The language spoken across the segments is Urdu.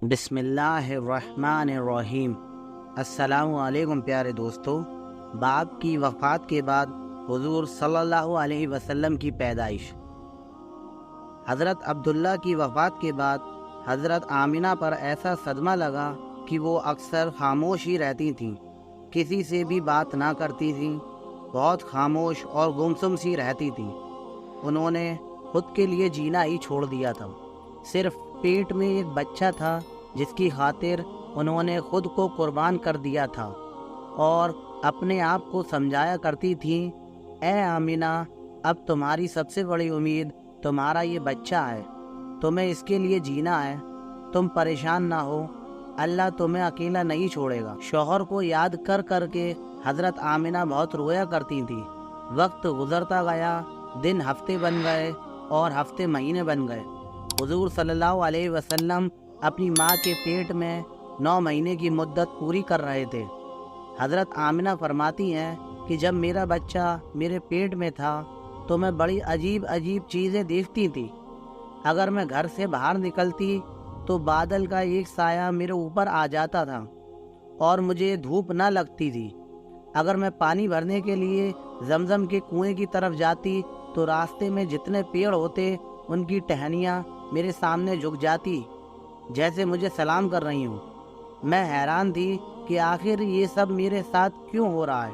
بسم اللہ الرحمن الرحیم۔ السلام علیکم پیارے دوستو۔ باپ کی وفات کے بعد حضور صلی اللہ علیہ وسلم کی پیدائش۔ حضرت عبداللہ کی وفات کے بعد حضرت آمنہ پر ایسا صدمہ لگا کہ وہ اکثر خاموش ہی رہتی تھیں، کسی سے بھی بات نہ کرتی تھیں، بہت خاموش اور گمسم سی رہتی تھیں۔ انہوں نے خود کے لیے جینا ہی چھوڑ دیا تھا۔ صرف پیٹ میں ایک بچہ تھا جس کی خاطر انہوں نے خود کو قربان کر دیا تھا، اور اپنے آپ کو سمجھایا کرتی تھیں، اے آمنہ، اب تمہاری سب سے بڑی امید تمہارا یہ بچہ ہے، تمہیں اس کے لیے جینا ہے، تم پریشان نہ ہو، اللہ تمہیں اکیلا نہیں چھوڑے گا۔ شوہر کو یاد کر کر کے حضرت آمنہ بہت رویا کرتی تھیں۔ وقت گزرتا گیا، دن ہفتے بن گئے اور ہفتے مہینے بن گئے۔ حضور صلی اللہ علیہ وسلم اپنی ماں کے پیٹ میں 9 مہینے کی مدت پوری کر رہے تھے۔ حضرت آمنہ فرماتی ہیں کہ جب میرا بچہ میرے پیٹ میں تھا تو میں بڑی عجیب چیزیں دیکھتی تھی۔ اگر میں گھر سے باہر نکلتی تو بادل کا ایک سایہ میرے اوپر آ جاتا تھا اور مجھے دھوپ نہ لگتی تھی۔ اگر میں پانی بھرنے کے لیے زمزم کے کنویں کی طرف جاتی تو راستے میں جتنے پیڑ ہوتے ان کی ٹہنیاں میرے سامنے جھک جاتی جیسے مجھے سلام کر رہی ہوں۔ میں حیران تھی کہ آخر یہ سب میرے ساتھ کیوں ہو رہا ہے،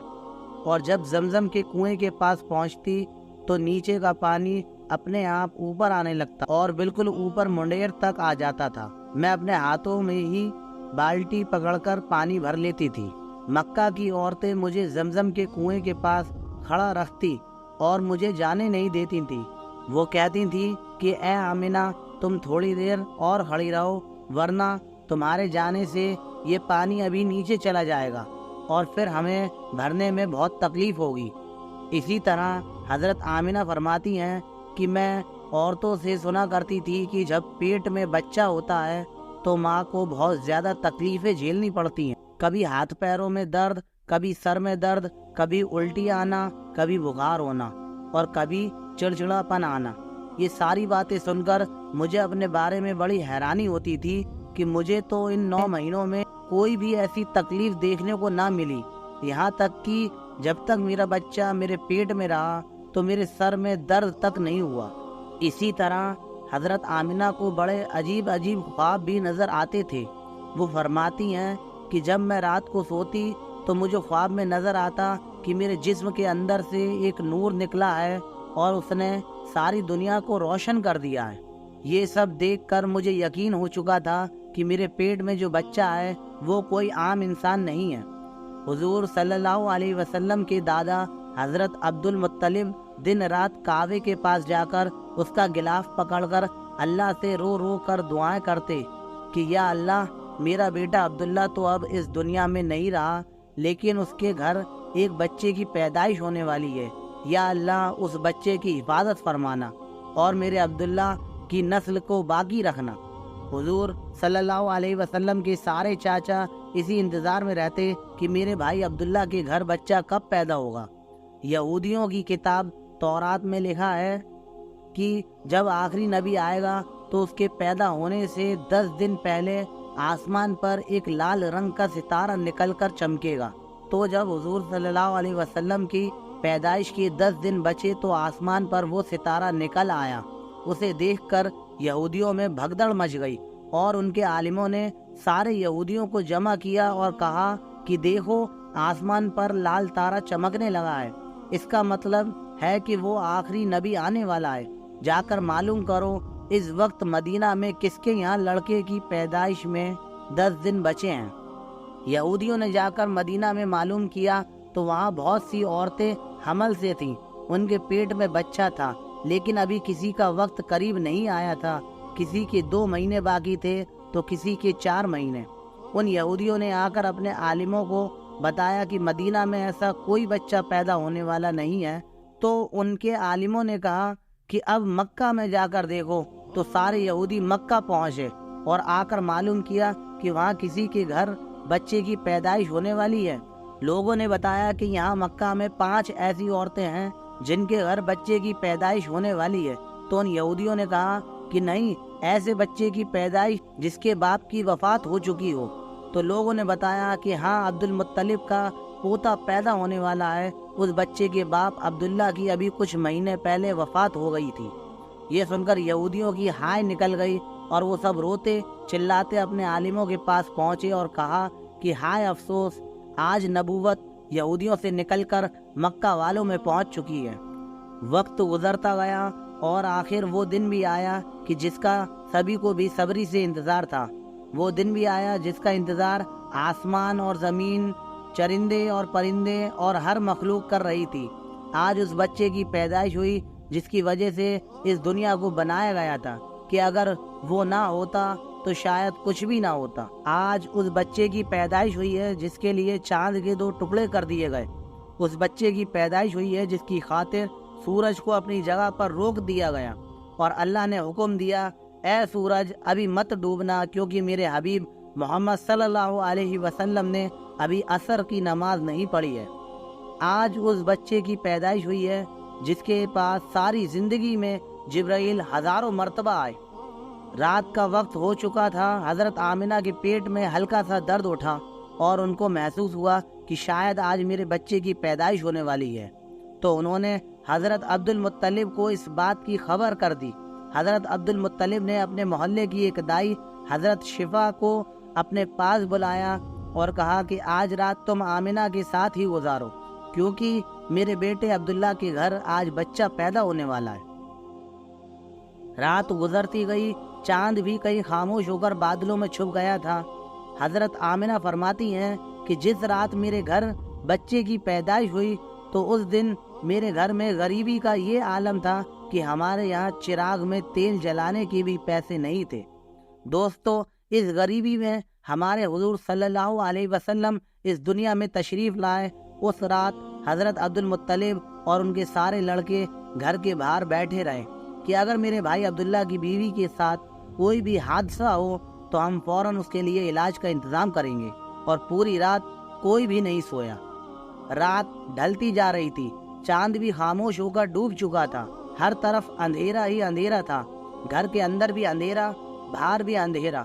اور جب زمزم کے کنویں کے پاس پہنچتی تو نیچے کا پانی اپنے آپ اوپر آنے لگتا اور بالکل اوپر منڈیر تک آ جاتا تھا۔ میں اپنے ہاتھوں میں ہی بالٹی پکڑ کر پانی بھر لیتی تھی۔ مکہ کی عورتیں مجھے زمزم کے کنویں کے پاس کھڑا رکھتی اور مجھے جانے نہیں دیتی تھی۔ وہ کہتی تھی کہ اے آمنہ، تم تھوڑی دیر اور کھڑی رہو، ورنہ تمہارے جانے سے یہ پانی ابھی نیچے چلا جائے گا اور پھر ہمیں بھرنے میں بہت تکلیف ہوگی۔ اسی طرح حضرت آمنہ فرماتی ہیں کہ میں عورتوں سے سنا کرتی تھی کہ جب پیٹ میں بچہ ہوتا ہے تو ماں کو بہت زیادہ تکلیفیں جھیلنی پڑتی ہیں، کبھی ہاتھ پیروں میں درد، کبھی سر میں درد، کبھی الٹی آنا، کبھی بخار ہونا اور کبھی چڑچڑاپن آنا۔ یہ ساری باتیں سن کر مجھے اپنے بارے میں بڑی حیرانی ہوتی تھی کہ مجھے تو ان 9 مہینوں میں کوئی بھی ایسی تکلیف دیکھنے کو نہ ملی، یہاں تک کہ جب تک میرا بچہ میرے پیٹ میں رہا تو میرے سر میں درد تک نہیں ہوا۔ اسی طرح حضرت آمنہ کو بڑے عجیب خواب بھی نظر آتے تھے۔ وہ فرماتی ہیں کہ جب میں رات کو سوتی تو مجھے خواب میں نظر آتا کہ میرے جسم کے اندر سے ایک نور نکلا ہے اور اس نے ساری دنیا کو روشن کر دیا ہے۔ یہ سب دیکھ کر مجھے یقین ہو چکا تھا کہ میرے پیٹ میں جو بچہ ہے وہ کوئی عام انسان نہیں ہے۔ حضور صلی اللہ علیہ وسلم کے دادا حضرت عبد المطلب دن رات کعبے کے پاس جا کر اس کا غلاف پکڑ کر اللہ سے رو رو کر دعائیں کرتے کہ یا اللہ، میرا بیٹا عبداللہ تو اب اس دنیا میں نہیں رہا، لیکن اس کے گھر ایک بچے کی پیدائش ہونے والی ہے، یا اللہ اس بچے کی حفاظت فرمانا اور میرے عبداللہ کی نسل کو باقی رکھنا۔ حضور صلی اللہ علیہ وسلم کے سارے چاچا اسی انتظار میں رہتے کہ میرے بھائی عبداللہ کے گھر بچہ کب پیدا ہوگا۔ یہودیوں کی کتاب تورات میں لکھا ہے کہ جب آخری نبی آئے گا تو اس کے پیدا ہونے سے 10 دن پہلے آسمان پر ایک لال رنگ کا ستارہ نکل کر چمکے گا۔ تو جب حضور صلی اللہ علیہ وسلم کی پیدائش کے 10 دن بچے تو آسمان پر وہ ستارہ نکل آیا۔ اسے دیکھ کر یہودیوں میں بھگدڑ مچ گئی اور ان کے عالموں نے سارے یہودیوں کو جمع کیا اور کہا کہ دیکھو، آسمان پر لال تارا چمکنے لگا ہے، اس کا مطلب ہے کہ وہ آخری نبی آنے والا ہے۔ جا کر معلوم کرو اس وقت مدینہ میں کس کے یہاں لڑکے کی پیدائش میں 10 دن بچے ہیں۔ یہودیوں نے جا کر مدینہ میں معلوم کیا تو وہاں بہت سی عورتیں حمل سے تھیں، ان کے پیٹ میں بچہ تھا، لیکن ابھی کسی کا وقت قریب نہیں آیا تھا، کسی کے 2 مہینے باقی تھے تو کسی کے 4 مہینے۔ ان یہودیوں نے آ کر اپنے عالموں کو بتایا کہ مدینہ میں ایسا کوئی بچہ پیدا ہونے والا نہیں ہے، تو ان کے عالموں نے کہا کہ اب مکہ میں جا کر دیکھو۔ تو سارے یہودی مکہ پہنچے اور آ کر معلوم کیا کہ وہاں کسی کے گھر بچے کی پیدائش ہونے والی ہے۔ لوگوں نے بتایا کہ یہاں مکہ میں 5 ایسی عورتیں ہیں جن کے گھر بچے کی پیدائش ہونے والی ہے۔ تو ان یہودیوں نے کہا کہ نہیں، ایسے بچے کی پیدائش جس کے باپ کی وفات ہو چکی ہو؟ تو لوگوں نے بتایا کہ ہاں، عبد المطلب کا پوتا پیدا ہونے والا ہے۔ اس بچے کے باپ عبداللہ کی ابھی کچھ مہینے پہلے وفات ہو گئی تھی۔ یہ سن کر یہودیوں کی ہائے نکل گئی اور وہ سب روتے چلاتے اپنے عالموں کے پاس پہنچے اور کہا کہ ہائے افسوس، آج نبوت یہودیوں سے نکل کر مکہ والوں میں پہنچ چکی ہے۔ وقت گزرتا گیا اور آخر وہ دن بھی آیا کہ جس کا سبھی کو بے صبری سے انتظار تھا۔ وہ دن بھی آیا جس کا انتظار آسمان اور زمین، چرندے اور پرندے اور ہر مخلوق کر رہی تھی۔ آج اس بچے کی پیدائش ہوئی جس کی وجہ سے اس دنیا کو بنایا گیا تھا، کہ اگر وہ نہ ہوتا تو شاید کچھ بھی نہ ہوتا۔ آج اس بچے کی پیدائش ہوئی ہے جس کے لیے چاند کے 2 ٹکڑے کر دیے گئے۔ اس بچے کی پیدائش ہوئی ہے جس کی خاطر سورج کو اپنی جگہ پر روک دیا گیا اور اللہ نے حکم دیا، اے سورج ابھی مت ڈوبنا، کیونکہ میرے حبیب محمد صلی اللہ علیہ وسلم نے ابھی عصر کی نماز نہیں پڑھی ہے۔ آج اس بچے کی پیدائش ہوئی ہے جس کے پاس ساری زندگی میں جبرائیل ہزاروں مرتبہ آئے۔ رات کا وقت ہو چکا تھا۔ حضرت آمنہ کے پیٹ میں ہلکا سا درد اٹھا اور ان کو محسوس ہوا کہ شاید آج میرے بچے کی پیدائش ہونے والی ہے، تو انہوں نے حضرت عبد المطلب کو اس بات کی خبر کر دی۔ حضرت عبد المطلب نے اپنے محلے کی ایک دائی حضرت شفا کو اپنے پاس بلایا اور کہا کہ آج رات تم آمنہ کے ساتھ ہی گزارو، کیونکہ میرے بیٹے عبداللہ کے گھر آج بچہ پیدا ہونے والا ہے۔ رات گزرتی گئی، چاند بھی کہیں خاموش ہو کر بادلوں میں چھپ گیا تھا۔ حضرت آمنہ فرماتی ہیں کہ جس رات میرے گھر بچے کی پیدائش ہوئی تو اس دن میرے گھر میں غریبی کا یہ عالم تھا کہ ہمارے یہاں چراغ میں تیل جلانے کے بھی پیسے نہیں تھے۔ دوستو، اس غریبی میں ہمارے حضور صلی اللہ علیہ وسلم اس دنیا میں تشریف لائے۔ اس رات حضرت عبد المطلب اور ان کے سارے لڑکے گھر کے باہر بیٹھے رہے کہ اگر میرے بھائی عبداللہ کی بیوی کے ساتھ کوئی بھی حادثہ ہو تو ہم فوراً اس کے لیے علاج کا انتظام کریں گے، اور پوری رات کوئی بھی نہیں سویا۔ رات ڈھلتی جا رہی تھی، چاند بھی خاموش ہو کر ڈوب چکا تھا، ہر طرف اندھیرا ہی اندھیرا تھا، گھر کے اندر بھی اندھیرا، باہر بھی اندھیرا۔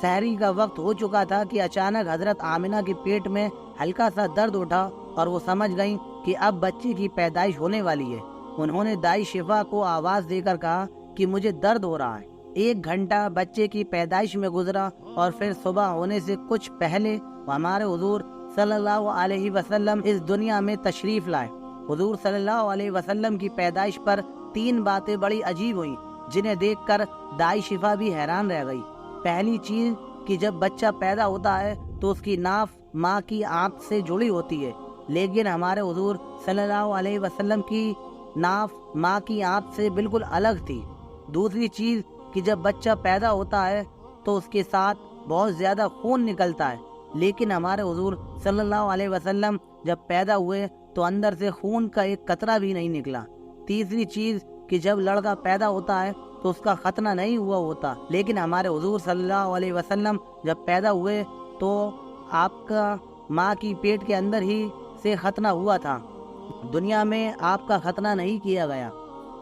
سحری کا وقت ہو چکا تھا کہ اچانک حضرت آمنہ کے پیٹ میں ہلکا سا درد اٹھا اور وہ سمجھ گئیں کہ اب بچے کی پیدائش ہونے والی ہے۔ انہوں نے دائی شفا کو آواز دے کر کہا کہ مجھے درد ہو رہا ہے۔ 1 گھنٹہ بچے کی پیدائش میں گزرا اور پھر صبح ہونے سے کچھ پہلے ہمارے حضور صلی اللہ علیہ وسلم اس دنیا میں تشریف لائے۔ حضور صلی اللہ علیہ وسلم کی پیدائش پر 3 باتیں بڑی عجیب ہوئیں جنہیں دیکھ کر دائی شفا بھی حیران رہ گئی۔ پہلی چیز کہ جب بچہ پیدا ہوتا ہے تو اس کی ناف ماں کی آنت سے جڑی ہوتی ہے، لیکن ہمارے حضور صلی اللہ علیہ وسلم کی ناف ماں کی آنت سے بالکل الگ تھی۔ دوسری چیز کہ جب بچہ پیدا ہوتا ہے تو اس کے ساتھ بہت زیادہ خون نکلتا ہے، لیکن ہمارے حضور صلی اللہ علیہ وسلم جب پیدا ہوئے تو اندر سے خون کا ایک قطرہ بھی نہیں نکلا۔ تیسری چیز کہ جب لڑکا پیدا ہوتا ہے تو اس کا ختنہ نہیں ہوا ہوتا، لیکن ہمارے حضور صلی اللہ علیہ وسلم جب پیدا ہوئے تو آپ کا ماں کی پیٹ کے اندر ہی سے ختنہ ہوا تھا، دنیا میں آپ کا ختنہ نہیں کیا گیا۔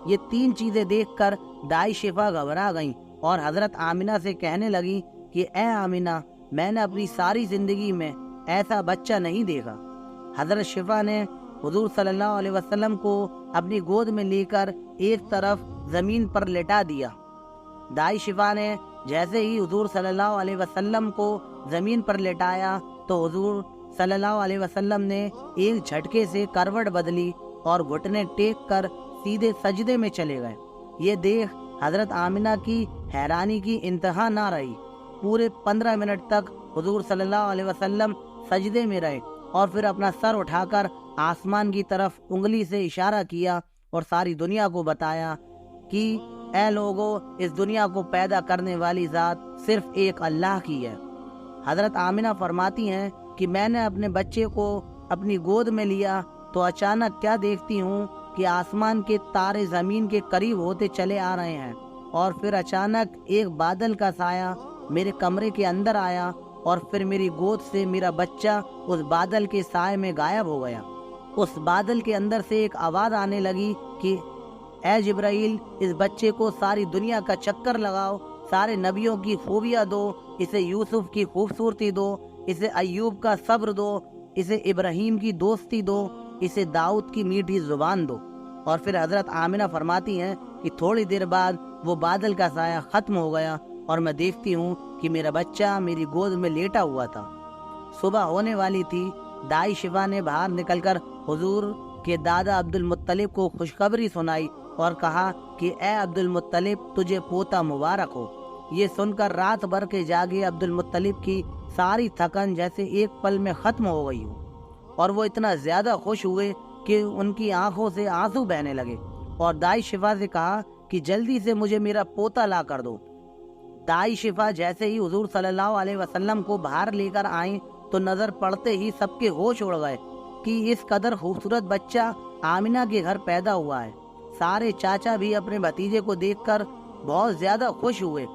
یہ 3 چیزیں دیکھ کر دائی شفا گھبرا گئیں اور حضرت آمنہ سے کہنے لگی کہ اے آمنہ، میں نے اپنی ساری زندگی میں ایسا بچہ نہیں دیکھا۔ حضرت شفا نے حضور صلی اللہ علیہ وسلم کو اپنی گود میں لے کر ایک طرف زمین پر لٹا دیا۔ دائی شفا نے جیسے ہی حضور صلی اللہ علیہ وسلم کو زمین پر لٹایا تو حضور صلی اللہ علیہ وسلم نے ایک جھٹکے سے کروٹ بدلی اور گھٹنے ٹیک کر سیدھے سجدے میں چلے گئے۔ یہ دیکھ حضرت آمنہ کی حیرانی کی انتہا نہ رہی۔ پورے 15 منٹ تک حضور صلی اللہ علیہ وسلم سجدے میں رہے اور پھر اپنا سر اٹھا کر آسمان کی طرف انگلی سے اشارہ کیا اور ساری دنیا کو بتایا کہ اے لوگو، اس دنیا کو پیدا کرنے والی ذات صرف ایک اللہ کی ہے۔ حضرت آمنہ فرماتی ہیں کہ میں نے اپنے بچے کو اپنی گود میں لیا تو اچانک کیا دیکھتی ہوں کہ آسمان کے تارے زمین کے قریب ہوتے چلے آ رہے ہیں، اور پھر اچانک ایک بادل کا سایہ میرے کمرے کے اندر آیا اور پھر میری گود سے میرا بچہ اس بادل کے سائے میں غائب ہو گیا۔ اس بادل کے اندر سے ایک آواز آنے لگی کہ اے جبرائیل اس بچے کو ساری دنیا کا چکر لگاؤ، سارے نبیوں کی خوبیاں دو، اسے یوسف کی خوبصورتی دو، اسے ایوب کا صبر دو، اسے ابراہیم کی دوستی دو، اسے داؤد کی میٹھی زبان دو۔ اور پھر حضرت آمنہ فرماتی ہیں کہ تھوڑی دیر بعد وہ بادل کا سایہ ختم ہو گیا اور میں دیکھتی ہوں کہ میرا بچہ میری گود میں لیٹا ہوا تھا۔ صبح ہونے والی تھی۔ دائی شفا نے باہر نکل کر حضور کے دادا عبد المطلب کو خوشخبری سنائی اور کہا کہ اے عبد المطلب تجھے پوتا مبارک ہو۔ یہ سن کر رات بھر کے جاگے عبد المطلب کی ساری تھکن جیسے ایک پل میں ختم ہو گئی ہو، اور وہ اتنا زیادہ خوش ہوئے کہ ان کی آنکھوں سے آنسو بہنے لگے، اور دائی شفا سے کہا کہ جلدی سے مجھے میرا پوتا لا کر دو۔ دائی شفا جیسے ہی حضور صلی اللہ علیہ وسلم کو باہر لے کر آئیں تو نظر پڑتے ہی سب کے ہوش اڑ گئے کہ اس قدر خوبصورت بچہ آمنہ کے گھر پیدا ہوا ہے۔ سارے چاچا بھی اپنے بھتیجے کو دیکھ کر بہت زیادہ خوش ہوئے،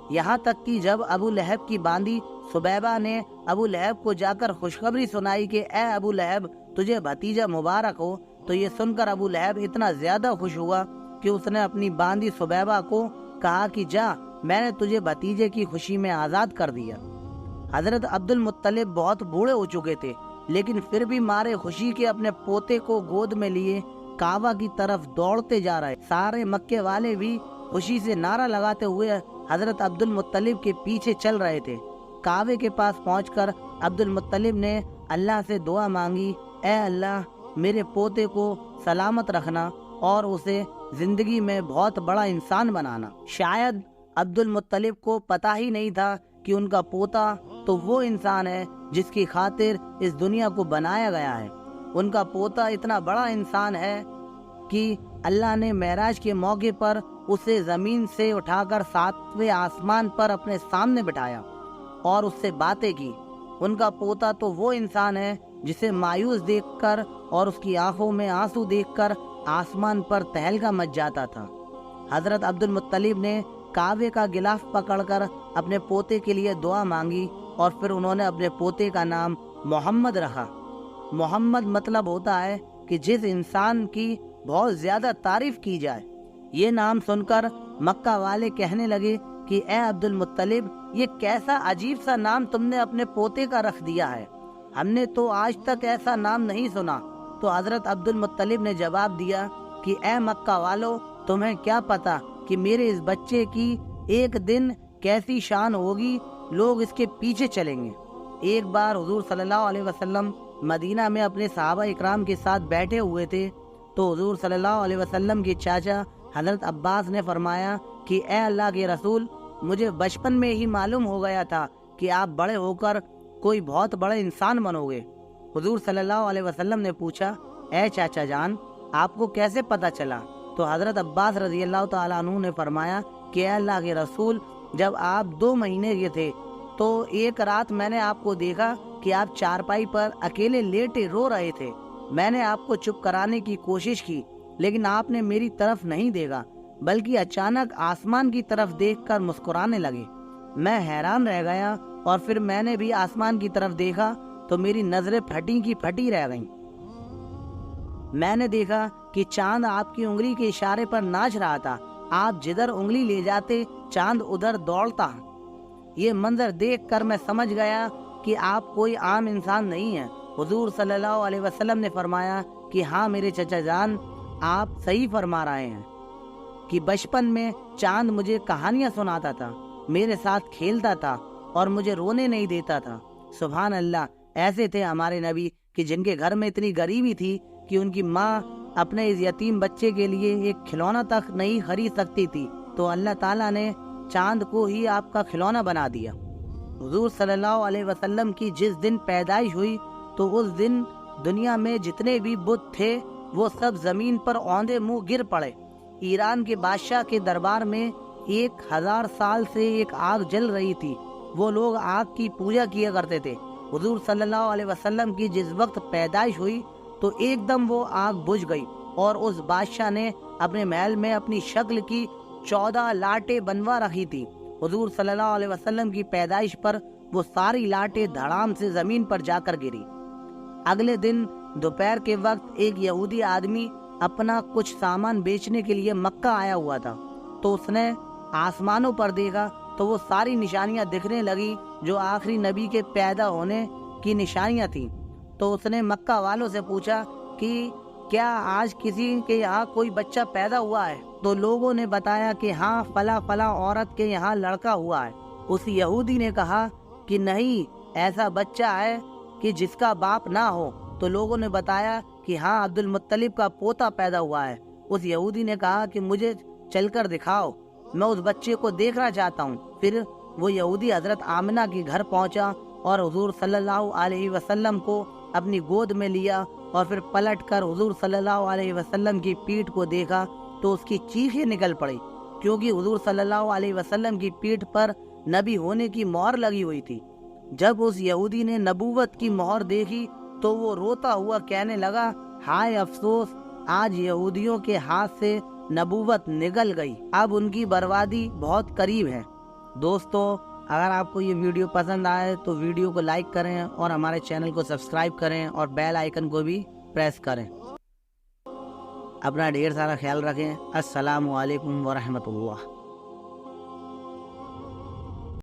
یہاں تک کہ جب ابو لہب کی باندی سبیبہ نے ابو لہب کو جا کر خوشخبری سنائی کہ اے ابو لہب تجھے بھتیجا مبارک ہو، تو یہ سن کر ابو لہب اتنا زیادہ خوش ہوا کہ اس نے اپنی باندی سبیبہ کو کہا کہ جا، میں نے تجھے بھتیجے کی خوشی میں آزاد کر دیا۔ حضرت عبد المطلب بہت بوڑھے ہو چکے تھے، لیکن پھر بھی مارے خوشی کے اپنے پوتے کو گود میں لیے کعبہ کی طرف دوڑتے جا رہے۔ سارے مکے والے بھی خوشی سے نعرہ لگاتے ہوئے حضرت عبد المطلب کے پیچھے چل رہے تھے۔ کعبے کے پاس پہنچ کر عبد المطلب نے اللہ سے دعا مانگی، اے اللہ میرے پوتے کو سلامت رکھنا اور اسے زندگی میں بہت بڑا انسان بنانا۔ شاید عبد المطلب کو پتہ ہی نہیں تھا کہ ان کا پوتا تو وہ انسان ہے جس کی خاطر اس دنیا کو بنایا گیا ہے۔ ان کا پوتا اتنا بڑا انسان ہے کہ اللہ نے معراج کے موقع پر اسے زمین سے اٹھا کر 7ویں آسمان پر اپنے سامنے بٹھایا اور اس سے باتیں کی۔ ان کا پوتا تو وہ انسان ہے جسے مایوس دیکھ کر اور اس کی آنکھوں میں آنسو دیکھ کر آسمان پر تہلکا مچ جاتا تھا۔ حضرت عبد المطلب نے کعبے کا غلاف پکڑ کر اپنے پوتے کے لیے دعا مانگی اور پھر انہوں نے اپنے پوتے کا نام محمد رکھا۔ محمد مطلب ہوتا ہے کہ جس انسان کی بہت زیادہ تعریف کی جائے۔ یہ نام سن کر مکہ والے کہنے لگے کہ اے عبد المطلب یہ کیسا عجیب سا نام تم نے اپنے پوتے کا رکھ دیا ہے، ہم نے تو آج تک ایسا نام نہیں سنا۔ تو حضرت عبد المطلب نے جواب دیا کہ اے مکہ والو، تمہیں کیا پتا کہ میرے اس بچے کی ایک دن کیسی شان ہوگی، لوگ اس کے پیچھے چلیں گے۔ ایک بار حضور صلی اللہ علیہ وسلم مدینہ میں اپنے صحابہ اکرام کے ساتھ بیٹھے ہوئے تھے تو حضور صلی اللہ علیہ وسلم کے چاچا حضرت عباس نے فرمایا کہ اے اللہ کے رسول، مجھے بچپن میں ہی معلوم ہو گیا تھا کہ آپ بڑے ہو کر کوئی بہت بڑے انسان بنو گے۔ حضور صلی اللہ علیہ وسلم نے پوچھا، اے چاچا جان آپ کو کیسے پتا چلا؟ تو حضرت عباس رضی اللہ تعالیٰ عنہ نے فرمایا کہ اے اللہ کے رسول، جب آپ 2 مہینے کے تھے تو ایک رات میں نے آپ کو دیکھا کہ آپ چارپائی پر اکیلے لیٹے رو رہے تھے۔ میں نے آپ کو چپ کرانے کی کوشش کی لیکن آپ نے میری طرف نہیں دیکھا، بلکہ اچانک آسمان کی طرف دیکھ کر مسکرانے لگے۔ میں حیران رہ گیا اور پھر میں نے بھی آسمان کی طرف دیکھا تو میری نظریں پھٹی کی پھٹی رہ گئیں۔ میں نے دیکھا کہ چاند آپ کی انگلی کے اشارے پر ناچ رہا تھا، آپ جدھر انگلی لے جاتے چاند ادھر دوڑتا۔ یہ منظر دیکھ کر میں سمجھ گیا کہ آپ کوئی عام انسان نہیں ہیں۔ حضور صلی اللہ علیہ وسلم نے فرمایا کہ ہاں میرے چچا جان، آپ صحیح فرما رہے ہیں کہ بچپن میں چاند مجھے کہانیاں سناتا تھا، میرے ساتھ کھیلتا تھا اور مجھے رونے نہیں دیتا تھا۔ سبحان اللہ، ایسے تھے ہمارے نبی کہ جن کے گھر میں اتنی غریبی تھی کہ ان کی ماں اپنے اس یتیم بچے کے لیے ایک کھلونا تک نہیں خرید سکتی تھی، تو اللہ تعالیٰ نے چاند کو ہی آپ کا کھلونا بنا دیا۔ حضور صلی اللہ علیہ وسلم کی جس دن پیدائش ہوئی تو اس دن دنیا میں جتنے بھی بت تھے وہ سب زمین پر اوندے منہ گر پڑے۔ ایران کے بادشاہ کے دربار میں 1000 سال سے ایک آگ جل رہی تھی، وہ لوگ آگ کی پوجا کیا کرتے تھے۔ حضور صلی اللہ علیہ وسلم کی جس وقت پیدائش ہوئی تو ایک دم وہ آگ بجھ گئی اور اس بادشاہ نے اپنے محل میں اپنی شکل کی 14 لاٹیں بنوا رکھی تھی۔ حضور صلی اللہ علیہ وسلم کی پیدائش پر وہ ساری لاٹیں دھڑام سے زمین پر جا کر گری۔ اگلے دن دوپہر کے وقت ایک یہودی آدمی اپنا کچھ سامان بیچنے کے لیے مکہ آیا ہوا تھا، تو اس نے آسمانوں پر دیکھا تو وہ ساری نشانیاں دکھنے لگی جو آخری نبی کے پیدا ہونے کی نشانیاں تھیں۔ تو اس نے مکہ والوں سے پوچھا کہ کیا آج کسی کے یہاں کوئی بچہ پیدا ہوا ہے؟ تو لوگوں نے بتایا کہ ہاں، فلاں فلاں عورت کے یہاں لڑکا ہوا ہے۔ اس یہودی نے کہا کہ نہیں، ایسا بچہ ہے کہ جس کا باپ نہ ہو۔ تو لوگوں نے بتایا کہ ہاں، عبد المطلب کا پوتا پیدا ہوا ہے۔ اس یہودی نے کہا کہ مجھے چل کر دکھاؤ، میں اس بچے کو دیکھنا چاہتا ہوں۔ پھر وہ یہودی حضرت آمنہ کے گھر پہنچا اور حضور صلی اللہ علیہ وسلم کو اپنی گود میں لیا، اور پھر پلٹ کر حضور صلی اللہ علیہ وسلم کی پیٹھ کو دیکھا تو اس کی چیخیں نکل پڑی، کیونکہ حضور صلی اللہ علیہ وسلم کی پیٹھ پر نبی ہونے کی مہر لگی ہوئی تھی۔ جب اس یہودی نے نبوت کی مہر دیکھی تو وہ روتا ہوا کہنے لگا، ہائے افسوس، آج یہودیوں کے ہاتھ سے نبوت نگل گئی، اب ان کی بربادی بہت قریب ہے۔ دوستو، اگر آپ کو یہ ویڈیو پسند آئے تو ویڈیو کو لائک کریں اور ہمارے چینل کو سبسکرائب کریں اور بیل آئیکن کو بھی پریس کریں۔ اپنا ڈھیر سارا خیال رکھیں۔ السلام علیکم ورحمۃ اللہ۔